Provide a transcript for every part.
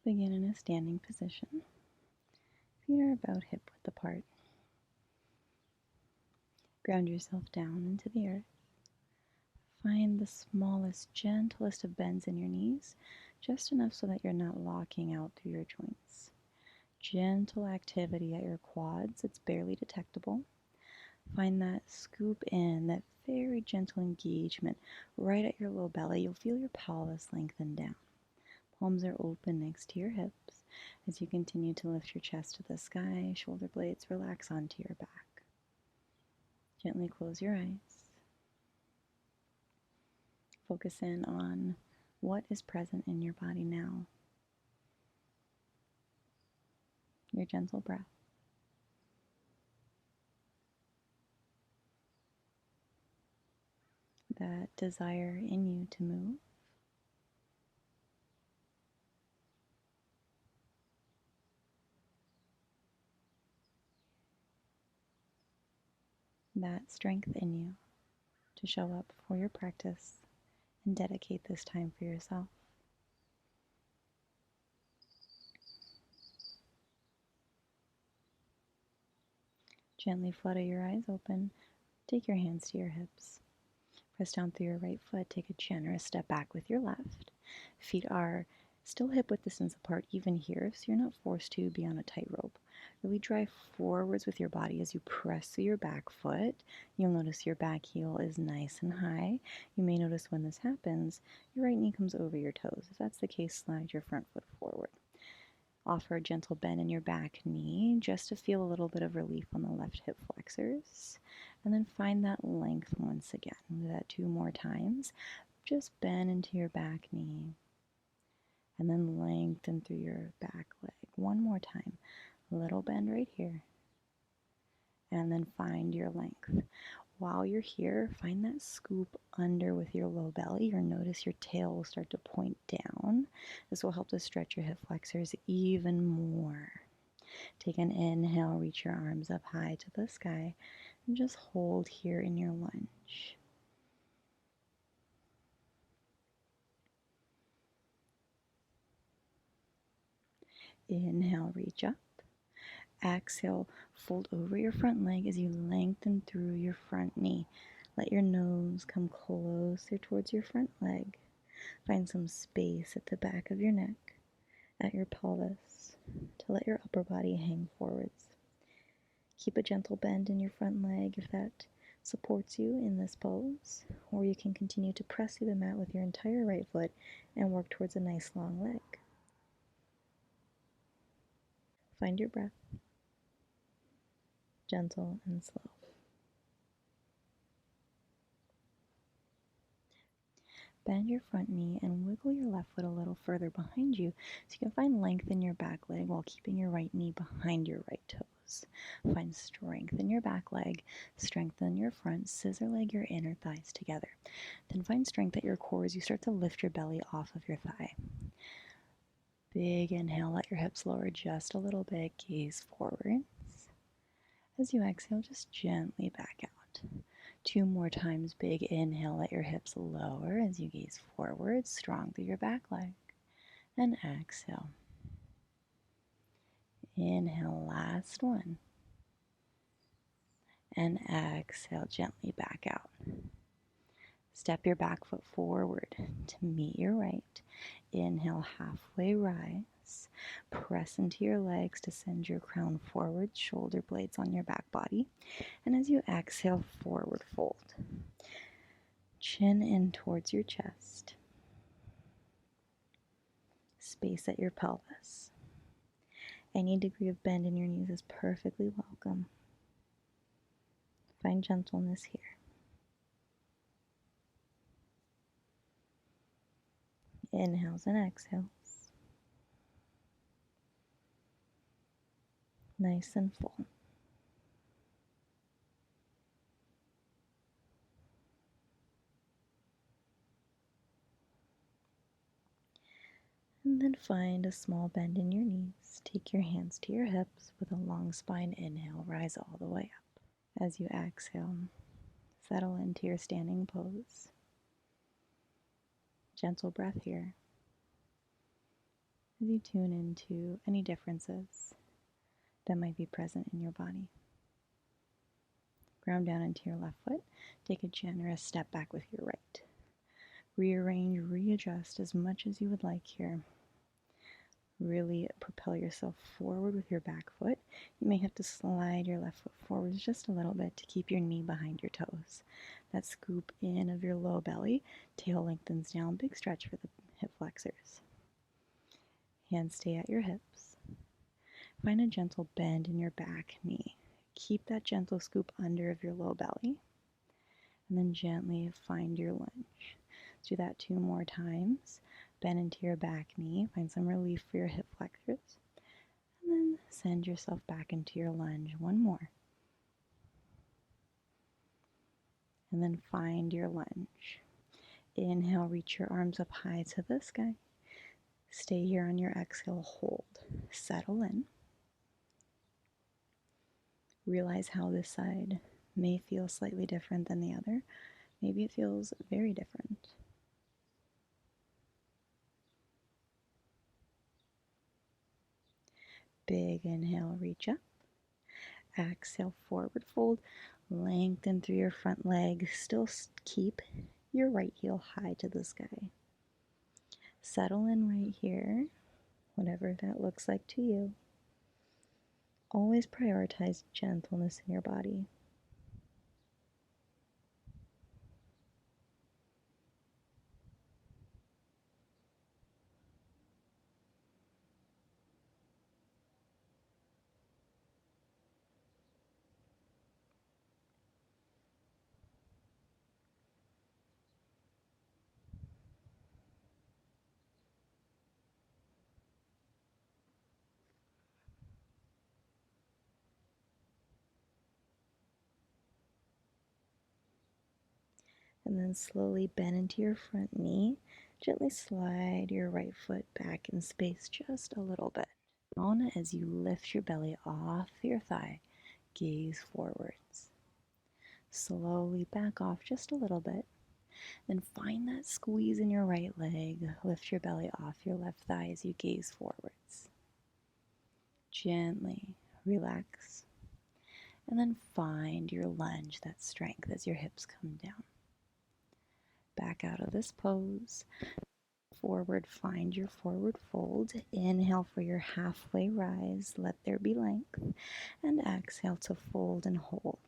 Begin in a standing position. Feet are about hip width apart. Ground yourself down into the earth. Find the smallest, gentlest of bends in your knees, just enough so that you're not locking out through your joints. Gentle activity at your quads, it's barely detectable. Find that scoop in, that very gentle engagement right at your low belly. You'll feel your pelvis lengthen down. Palms are open next to your hips as you continue to lift your chest to the sky. Shoulder blades relax onto your back. Gently close your eyes. Focus in on what is present in your body now. Your gentle breath. That desire in you to move. That strength in you to show up for your practice and dedicate this time for yourself. Gently flutter your eyes open. Take your hands to your hips. Press down through your right foot. Take a generous step back with your left. Feet are still hip width distance apart even here, so you're not forced to be on a tightrope. Really drive forwards with your body as you press through your back foot. You'll notice your back heel is nice and high. You may notice when this happens, your right knee comes over your toes. If that's the case, slide your front foot forward. Offer a gentle bend in your back knee just to feel a little bit of relief on the left hip flexors. And then find that length once again. Do that 2 more times. Just bend into your back knee. And then lengthen through your back leg. 1 more time. Little bend right here. And then find your length. While you're here, find that scoop under with your low belly. You'll notice your tail will start to point down. This will help to stretch your hip flexors even more. Take an inhale, reach your arms up high to the sky, and just hold here in your lunge. Inhale, reach up. Exhale, fold over your front leg as you lengthen through your front knee. Let your nose come closer towards your front leg. Find some space at the back of your neck, at your pelvis, to let your upper body hang forwards. Keep a gentle bend in your front leg if that supports you in this pose, or you can continue to press through the mat with your entire right foot and work towards a nice long leg. Find your breath, gentle and slow. Bend your front knee and wiggle your left foot a little further behind you so you can find length in your back leg while keeping your right knee behind your right toes. Find strength in your back leg, strengthen your front, scissor leg your inner thighs together. Then find strength at your core as you start to lift your belly off of your thigh. Big inhale, let your hips lower just a little bit, gaze forwards. As you exhale, just gently back out. 2 more times, big inhale, let your hips lower as you gaze forward, strong through your back leg. And exhale. Inhale, last one. And exhale, gently back out. Step your back foot forward to meet your right. Inhale, halfway rise. Press into your legs to send your crown forward, shoulder blades on your back body. And as you exhale, forward fold. Chin in towards your chest. Space at your pelvis. Any degree of bend in your knees is perfectly welcome. Find gentleness here. Inhales and exhales. Nice and full. And then find a small bend in your knees. Take your hands to your hips with a long spine inhale. Rise all the way up. As you exhale, settle into your standing pose. Gentle breath here. as you tune into any differences that might be present in your body. Ground down into your left foot. Take a generous step back with your right. Rearrange, readjust as much as you would like here. Really propel yourself forward with your back foot. You may have to slide your left foot forwards just a little bit to keep your knee behind your toes. That scoop in of your low belly, tail lengthens down, big stretch for the hip flexors. Hands stay at your hips. Find a gentle bend in your back knee. Keep that gentle scoop under of your low belly, and then gently find your lunge. Let's do that 2 more times. Bend into your back knee, find some relief for your hip flexors, and then send yourself back into your lunge. 1 more. And then find your lunge. Inhale, reach your arms up high to the sky. Stay here on your exhale, hold. Settle in. Realize how this side may feel slightly different than the other. Maybe it feels very different. Big inhale, reach up. Exhale, forward fold. Lengthen through your front leg. Still keep your right heel high to the sky. Settle in right here, whatever that looks like to you. Always prioritize gentleness in your body. And then slowly bend into your front knee. Gently slide your right foot back in space just a little bit. Down as you lift your belly off your thigh, gaze forwards. Slowly back off just a little bit. Then find that squeeze in your right leg. Lift your belly off your left thigh as you gaze forwards. Gently relax. And then find your lunge, that strength as your hips come down. Back out of this pose. Forward, find your forward fold. Inhale for your halfway rise. Let there be length. And exhale to fold and hold.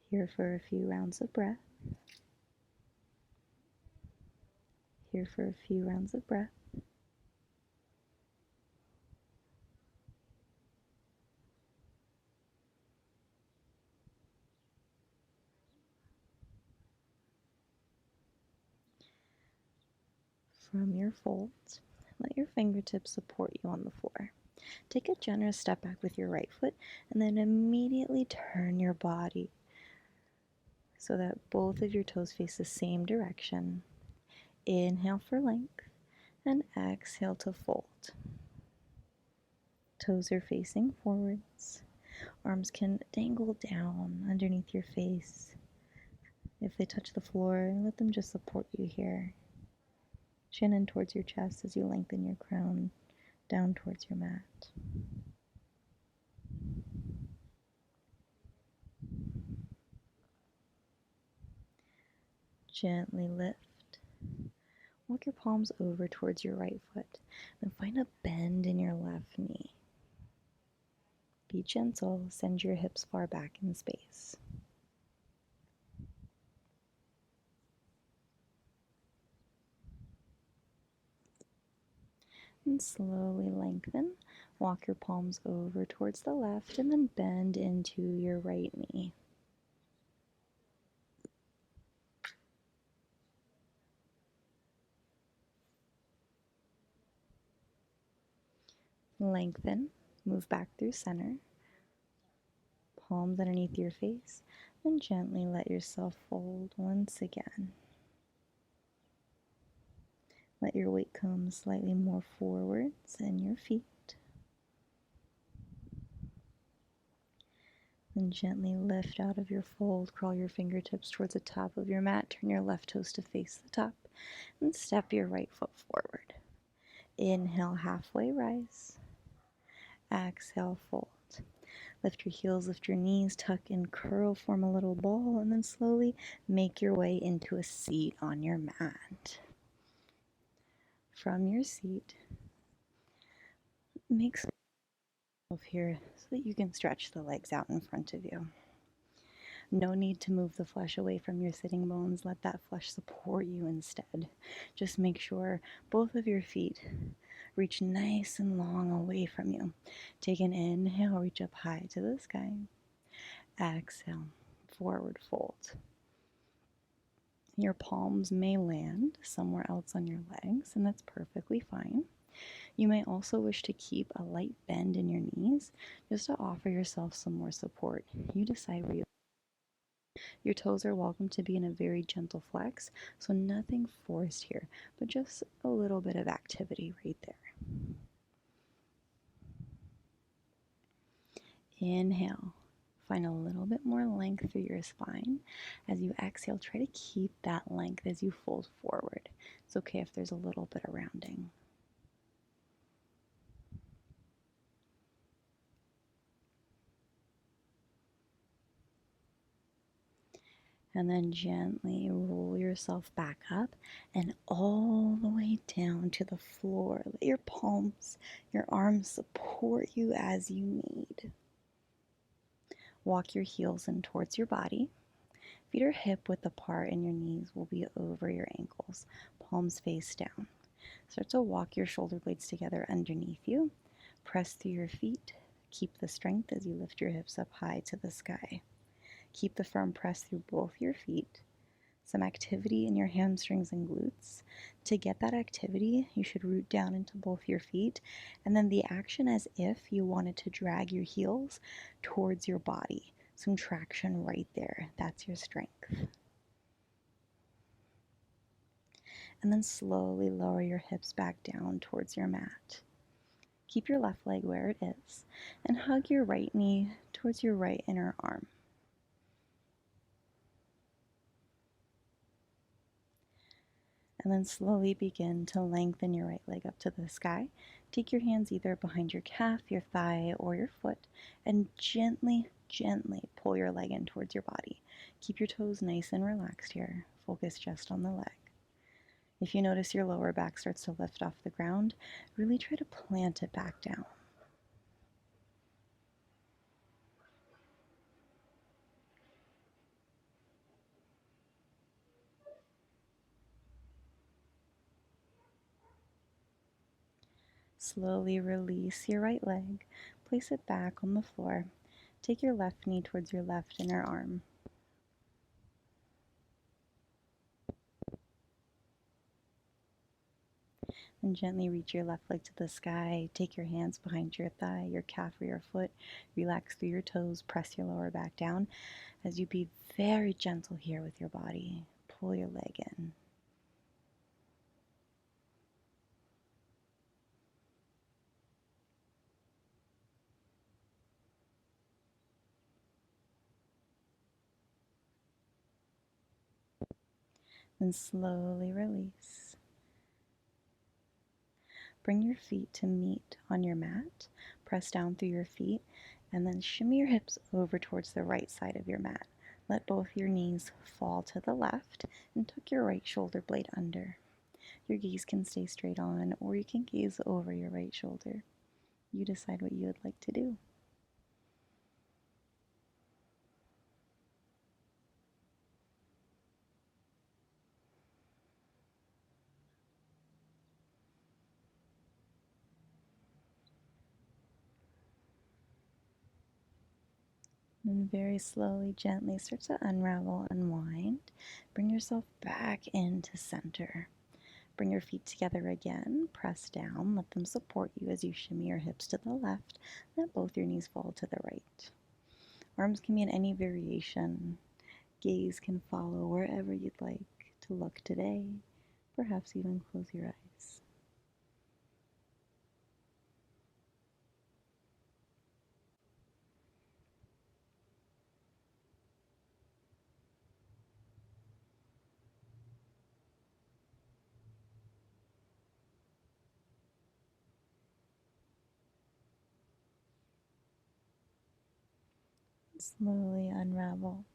Here for a few rounds of breath. Here for a few rounds of breath. From your folds, let your fingertips support you on the floor. Take a generous step back with your right foot and then immediately turn your body so that both of your toes face the same direction. Inhale for length and exhale to fold. Toes are facing forwards. Arms can dangle down underneath your face. If they touch the floor, let them just support you here. Chin in towards your chest as you lengthen your crown down towards your mat. Gently lift. Walk your palms over towards your right foot. Then find a bend in your left knee. Be gentle. Send your hips far back in space. And slowly lengthen. Walk your palms over towards the left and then bend into your right knee. Lengthen. Move back through center. Palms underneath your face. And gently let yourself fold once again. Let your weight come slightly more forwards in your feet. Then gently lift out of your fold, crawl your fingertips towards the top of your mat, turn your left toes to face the top, and step your right foot forward. Inhale, halfway rise. Exhale, fold. Lift your heels, lift your knees, tuck and curl, form a little ball, and then slowly make your way into a seat on your mat. From your seat, make space here so that you can stretch the legs out in front of you. No need to move the flesh away from your sitting bones. Let that flesh support you instead. Just make sure both of your feet reach nice and long away from you. Take an inhale, reach up high to the sky. Exhale, forward fold. Your palms may land somewhere else on your legs, and that's perfectly fine. You may also wish to keep a light bend in your knees just to offer yourself some more support. You decide where you. Your toes are welcome to be in a very gentle flex, so nothing forced here, but just a little bit of activity right there. Inhale. Find a little bit more length through your spine. As you exhale, try to keep that length as you fold forward. It's okay if there's a little bit of rounding. And then gently roll yourself back up and all the way down to the floor. Let your palms, your arms support you as you need. Walk your heels in towards your body. Feet are hip width apart and your knees will be over your ankles. Palms face down. Start to walk your shoulder blades together underneath you. Press through your feet. Keep the strength as you lift your hips up high to the sky. Keep the firm press through both your feet. Some activity in your hamstrings and glutes. To get that activity, you should root down into both your feet, and then the action as if you wanted to drag your heels towards your body. Some traction right there. That's your strength. And then slowly lower your hips back down towards your mat. Keep your left leg where it is, and hug your right knee towards your right inner arm. And then slowly begin to lengthen your right leg up to the sky. Take your hands either behind your calf, your thigh, or your foot, and gently, gently pull your leg in towards your body. Keep your toes nice and relaxed here. Focus just on the leg. If you notice your lower back starts to lift off the ground, really try to plant it back down. Slowly release your right leg. Place it back on the floor. Take your left knee towards your left inner arm. And gently reach your left leg to the sky. Take your hands behind your thigh, your calf, or your foot. Relax through your toes. Press your lower back down as you be very gentle here with your body. Pull your leg in. Then slowly release. Bring your feet to meet on your mat. Press down through your feet and then shimmy your hips over towards the right side of your mat. Let both your knees fall to the left and tuck your right shoulder blade under. Your gaze can stay straight on, or you can gaze over your right shoulder. You decide what you would like to do. And very slowly, gently start to unravel, unwind. Bring yourself back into center. Bring your feet together again. Press down. Let them support you as you shimmy your hips to the left. Let both your knees fall to the right. Arms can be in any variation. Gaze can follow wherever you'd like to look today. Perhaps even close your eyes. Slowly unravel.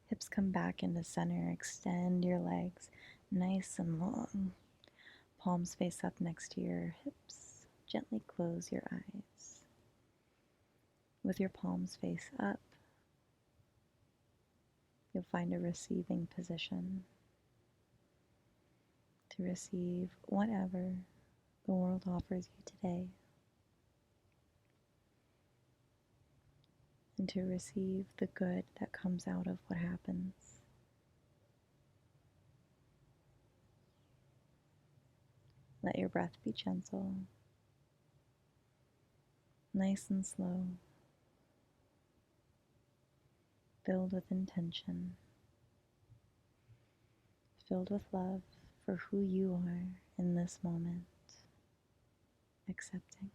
Hips come back into center. Extend your legs nice and long. Palms face up next to your hips. Gently close your eyes. With your palms face up, you'll find a receiving position to receive whatever the world offers you today, and to receive the good that comes out of what happens. Let your breath be gentle, nice and slow, filled with intention, filled with love for who you are in this moment, accepting.